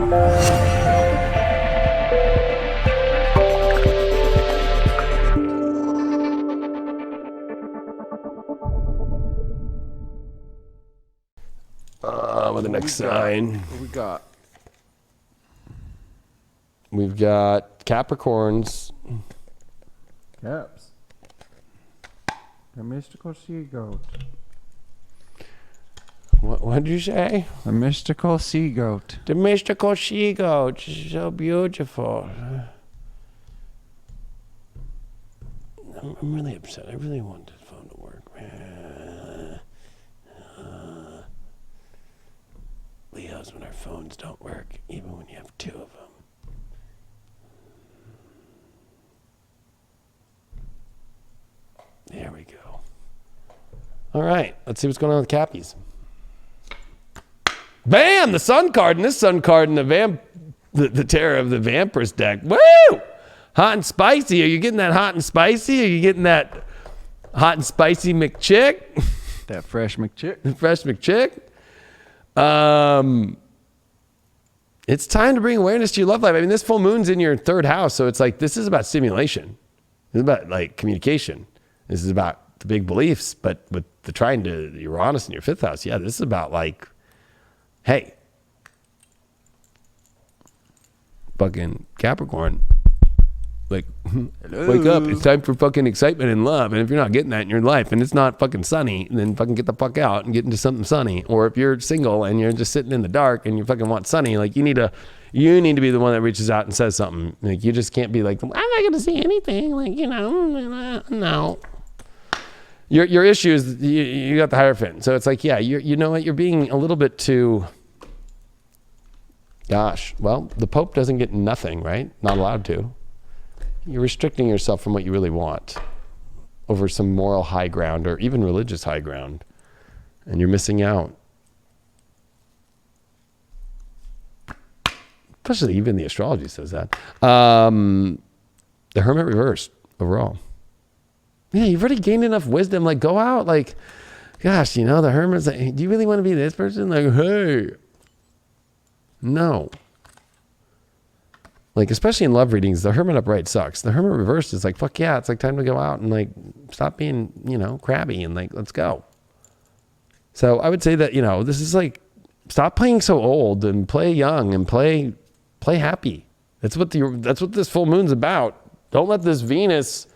With the next sign. What we got? We've got Capricorns. Caps. A mystical sea goat. What did you say? A mystical sea goat. The mystical sea goat. So beautiful. I'm really upset. I really want this phone to work. Leos, when our phones don't work, even when you have two of them. There we go. All right, let's see what's going on with Cappies. Bam! The Sun card, and this Sun card in the Terror of the Vampirist deck. Woo! Hot and spicy. Are you getting that hot and spicy? Are you getting that hot and spicy McChick? That fresh McChick. The fresh McChick. It's time to bring awareness to your love life. I mean, this full moon's in your third house, so it's like this is about stimulation. This is about like communication. This is about the big beliefs, but with the trine to Uranus in your fifth house, yeah, this is about like, hey, fucking Capricorn, like, wake up. It's time for fucking excitement and love. And if you're not getting that in your life and it's not fucking sunny, then fucking get the fuck out and get into something sunny. Or if you're single and you're just sitting in the dark and you fucking want sunny, like you need to be the one that reaches out and says something. Like you just can't be like, I'm not going to see anything. Like, you know, no. Your issue is you got the Hierophant. So it's like, yeah, you know what? You're being a little bit too, gosh, well, the Pope doesn't get nothing, right? Not allowed to. You're restricting yourself from what you really want over some moral high ground or even religious high ground. And you're missing out. Especially even the astrology says that. The Hermit reversed overall. Yeah, you've already gained enough wisdom. Like, go out. Like, gosh, you know, the Hermit's like, hey, do you really want to be this person? Like, hey. No. Like, especially in love readings, the Hermit upright sucks. The Hermit reversed is like, fuck yeah, it's like time to go out and like stop being, you know, crabby and like, let's go. So I would say that, you know, this is like, stop playing so old and play young and play happy. That's what this full moon's about. Don't let this Venus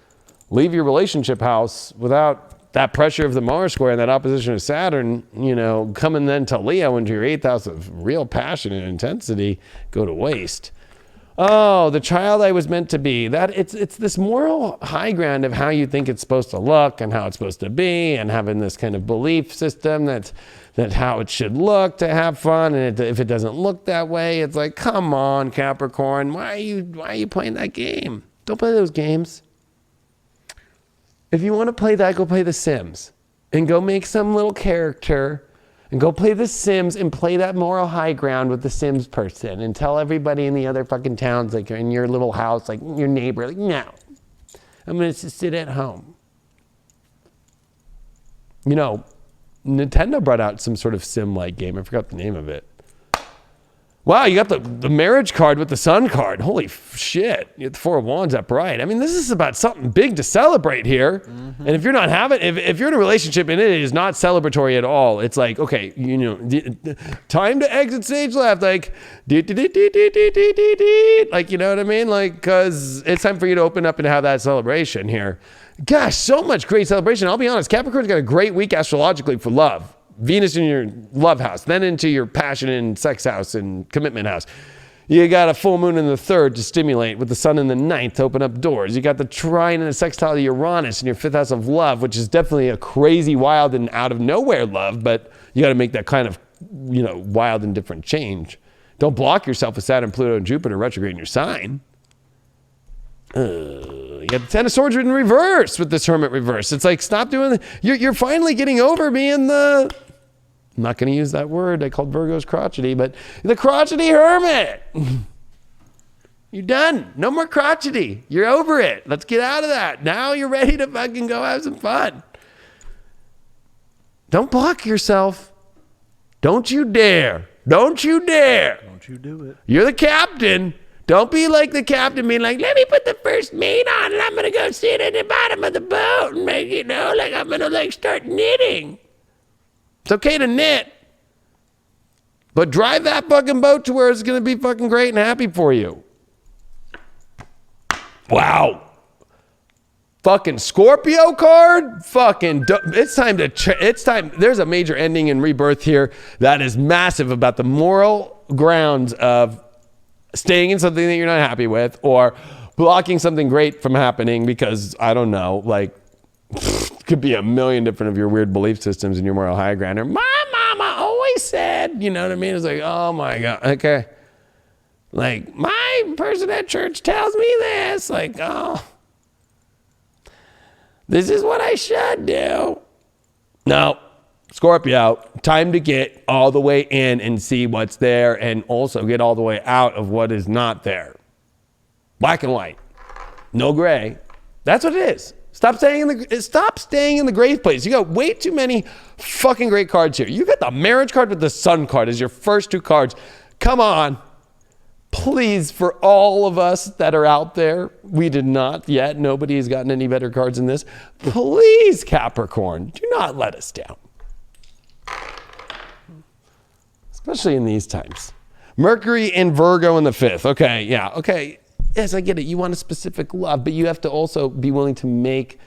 leave your relationship house without that pressure of the Mars square and that opposition of Saturn, you know, coming then to Leo into your 8th house of real passion and intensity go to waste. Oh, the child I was meant to be. That it's this moral high ground of how you think it's supposed to look and how it's supposed to be, and having this kind of belief system that how it should look to have fun. And if it doesn't look that way, it's like, come on, Capricorn, why are you playing that game? Don't play those games. If you want to play that, go play The Sims and go make some little character. And go play The Sims and play that moral high ground with the Sims person and tell everybody in the other fucking towns, like in your little house, like your neighbor, like, no, I'm going to sit at home. You know, Nintendo brought out some sort of sim-like game. I forgot the name of it. Wow, you got the marriage card with the Sun card. Holy shit. You have the Four of Wands upright. I mean, this is about something big to celebrate here. Mm-hmm. And if you're not having, if you're in a relationship and it is not celebratory at all, it's like, okay, you know, time to exit stage left. Like, like, you know what I mean? Like, because it's time for you to open up and have that celebration here. Gosh, so much great celebration. I'll be honest, Capricorn's got a great week astrologically for love. Venus in your love house, then into your passion and sex house and commitment house. You got a full moon in the 3rd to stimulate with the sun in the 9th to open up doors. You got the trine and the sextile to Uranus in your 5th house of love, which is definitely a crazy, wild, and out of nowhere love, but you got to make that kind of, you know, wild and different change. Don't block yourself with Saturn, Pluto, and Jupiter retrograde in your sign. You got the Ten of Swords in reverse with this Hermit reverse. It's like, stop doing you're finally getting over being the, I'm not going to use that word. I called Virgos crotchety, but the crotchety Hermit. You're done. No more crotchety. You're over it. Let's get out of that. Now you're ready to fucking go have some fun. Don't block yourself. Don't you dare. Don't you dare. Don't you do it. You're the captain. Don't be like the captain being like, let me put the first mate on and I'm going to go sit at the bottom of the boat and make, like I'm going to like start knitting. It's okay to knit. But drive that fucking boat to where it's going to be fucking great and happy for you. Wow. Fucking Scorpio card? Fucking, it's time. There's a major ending and rebirth here that is massive about the moral grounds of staying in something that you're not happy with or blocking something great from happening because, I don't know, like, could be a million different of your weird belief systems in your moral high ground. Or my mama always said, you know what I mean? It's like, oh my God, okay. Like, my person at church tells me this. Like, oh, this is what I should do. No, Scorpio, time to get all the way in and see what's there and also get all the way out of what is not there. Black and white, no gray. That's what it is. Stop staying in the gray place. You got way too many fucking great cards here. You got the marriage card with the sun card as your first two cards. Come on. Please, for all of us that are out there, we did not yet. Nobody has gotten any better cards than this. Please, Capricorn, do not let us down. Especially in these times. Mercury in Virgo in the 5th. Okay, yeah, okay. Yes, I get it. You want a specific love, but you have to also be willing to make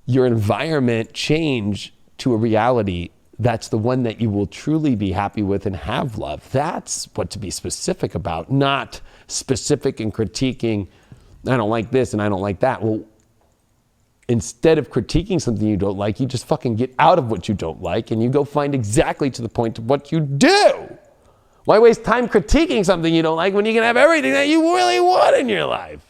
your environment change to a reality that's the one that you will truly be happy with and have love. That's what to be specific about, not specific and critiquing, I don't like this and I don't like that. Well, instead of critiquing something you don't like, you just fucking get out of what you don't like and you go find exactly to the point of what you do. Why waste time critiquing something you don't like when you can have everything that you really want in your life?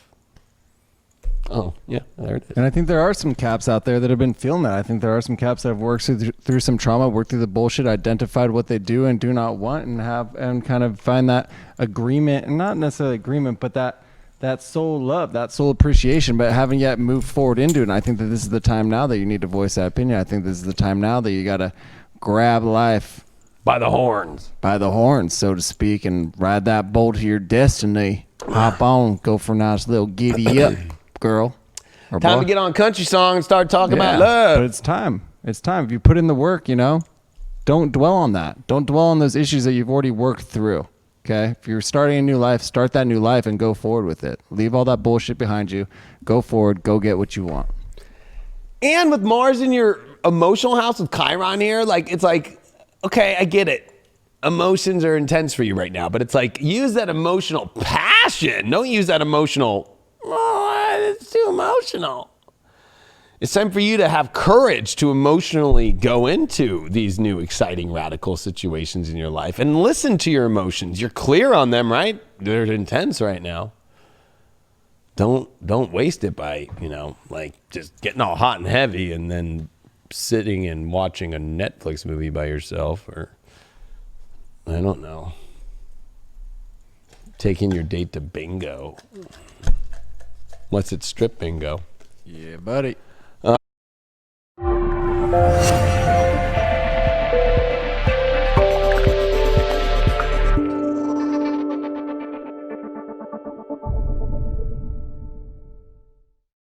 Oh, yeah, there it is. And I think there are some caps out there that have been feeling that. I think there are some caps that have worked through some trauma, worked through the bullshit, identified what they do and do not want, and kind of find that agreement, and not necessarily agreement, but that soul love, that soul appreciation, but haven't yet moved forward into it. And I think that this is the time now that you need to voice that opinion. I think this is the time now that you got to grab life by the horns, so to speak, and ride that boat to your destiny. Hop on, go for a nice little giddy up. Girl or time boy. to get on country song and start talking about love. But it's time. If you put in the work, don't dwell on that. Don't dwell on those issues that you've already worked through. Okay? If you're starting a new life, start that new life and go forward with it. Leave all that bullshit behind you. Go forward. Go get what you want. And with Mars in your emotional house with Chiron here, like, it's like, okay, I get it. Emotions are intense for you right now, but it's like, use that emotional passion. Don't use that emotional, it's too emotional. It's time for you to have courage to emotionally go into these new, exciting, radical situations in your life and listen to your emotions. You're clear on them, right? They're intense right now. Don't waste it by, like just getting all hot and heavy and then sitting and watching a Netflix movie by yourself, or I don't know, taking your date to bingo. Unless it's strip bingo. Yeah, buddy.